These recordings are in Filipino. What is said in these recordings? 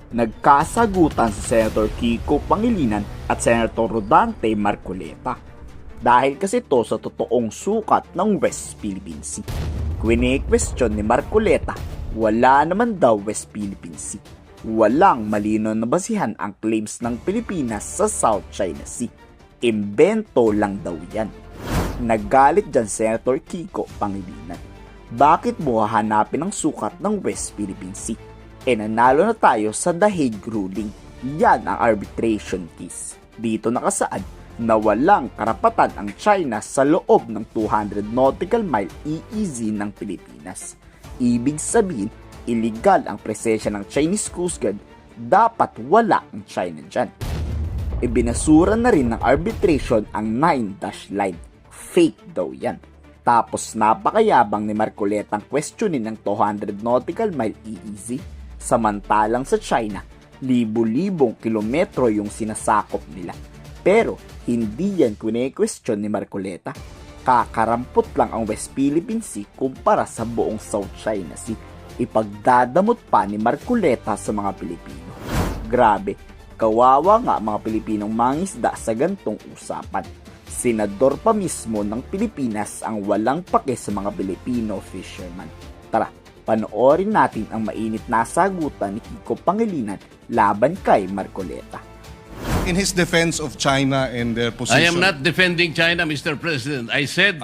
Nagkasagutan si Senator Kiko Pangilinan at Senator Rodante Marcoleta. Dahil kasi ito sa totoong sukat ng West Philippine Sea. Kwini-question ni Marcoleta, wala naman daw West Philippine Sea. Walang malinaw na basihan ang claims ng Pilipinas sa South China Sea. Imbento lang daw yan. Nagalit dyan Senator Kiko Pangilinan. Bakit mo hahanapin ang sukat ng West Philippine Sea? Nanalo na tayo sa The Hague ruling. Yan ang arbitration case. Dito nakasaad na walang karapatan ang China sa loob ng 200 nautical mile EEZ ng Pilipinas. Ibig sabihin, illegal ang presensya ng Chinese Coast Guard, dapat wala ang China dyan. Ibinasura na rin ng arbitration ang 9-dash line. Fake daw yan. Tapos napakayabang ni Marcoletang questionin ng 200 nautical mile EEZ. Samantalang sa China, libo-libong kilometro yung sinasakop nila. Pero hindi yan kune-question ni Marcoleta. Kakarampot lang ang West Philippine Sea kumpara sa buong South China Sea. Ipagdadamot pa ni Marcoleta sa mga Pilipino. Grabe, kawawa nga mga Pilipinong mangisda sa gantong usapan. Senador pa mismo ng Pilipinas ang walang pake sa mga Pilipino fisherman. Tara, panoorin natin ang mainit na sagutan ni Kiko Pangilinan laban kay Marcoleta. In his defense of China and their position... I am not defending China, Mr. President. I said,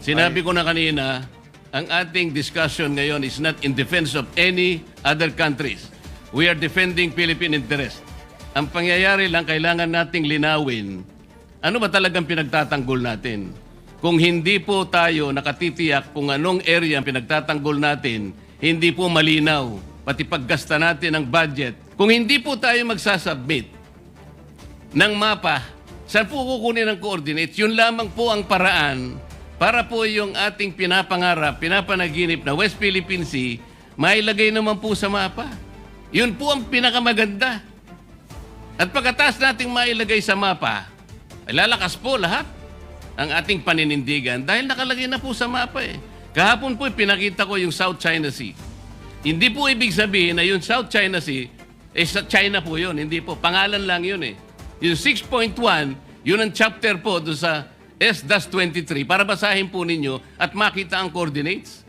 sinabi ko na kanina, ang ating discussion ngayon is not in defense of any other countries. We are defending Philippine interest. Ang pangyayari lang, kailangan nating linawin, ano ba talagang pinagtatanggol natin? Kung hindi po tayo nakatitiyak kung anong area ang pinagtatanggol natin, hindi po malinaw, pati paggasta natin ng budget. Kung hindi po tayo magsasubmit ng mapa, saan po kukunin ang coordinates? Yun lamang po ang paraan para po yung ating pinapangarap, pinapanaginip na West Philippine Sea, mailagay naman po sa mapa. Yun po ang pinakamaganda. At pagkatapos nating mailagay sa mapa, ay lalakas po lahat ang ating paninindigan dahil nakalagay na po sa mapa eh. Kahapon po pinakita ko yung South China Sea. Hindi po ibig sabihin na yung South China Sea, sa China po yun. Hindi po. Pangalan lang yun eh. Yung 6.1, yun ang chapter po doon sa S-23 para basahin po ninyo at makita ang coordinates.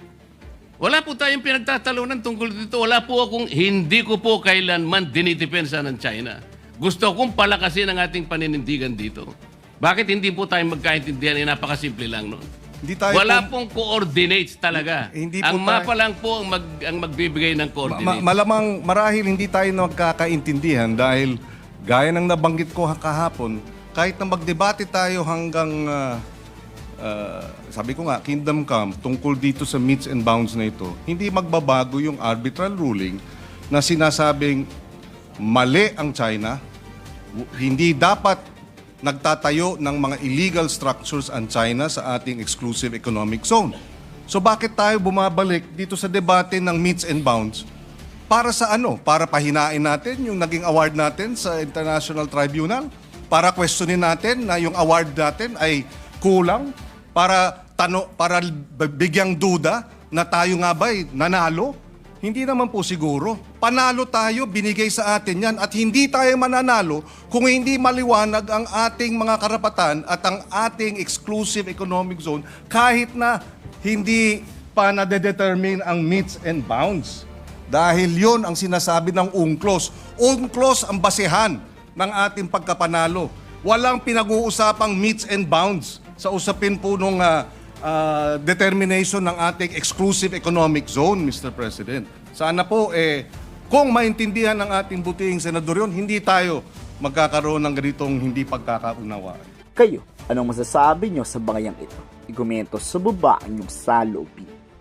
Wala po tayong pinagtatalunan tungkol dito. Hindi ko po kailanman dinidepensa ng China. Gusto kong palakasin ang ating paninindigan dito. Bakit hindi po tayo magkaintindihan? Napakasimple lang noon. Wala pong coordinates talaga. Ang mapa lang po ang magbibigay ng coordinates. Malamang marahil hindi tayo magkakaintindihan dahil gaya ng nabanggit ko kahapon, kahit na magdebate tayo hanggang, sabi ko nga, Kingdom Come, tungkol dito sa meets and bounds na ito, hindi magbabago yung arbitral ruling na sinasabing mali ang China, hindi dapat nagtatayo ng mga illegal structures ang China sa ating exclusive economic zone. So bakit tayo bumabalik dito sa debate ng meets and bounds? Para sa ano? Para pahinain natin yung naging award natin sa International Tribunal? Para questionin natin na yung award natin ay kulang? Para bigyang duda na tayo nga ba'y nanalo? Hindi naman po siguro. Panalo tayo, binigay sa atin yan at hindi tayo mananalo kung hindi maliwanag ang ating mga karapatan at ang ating exclusive economic zone kahit na hindi pa nade-determine ang meets and bounds. Dahil yon ang sinasabi ng UNCLOS. UNCLOS ang basehan ng ating pagkapanalo. Walang pinag-uusapang meets and bounds sa usapin po nung determination ng ating exclusive economic zone, Mr. President. Sana po, kung maintindihan ng ating butihing senador yun, hindi tayo magkakaroon ng ganitong hindi pagkakaunawaan. Kayo, anong masasabi nyo sa bangayang ito? I-komento sa baba ang inyong saloobin.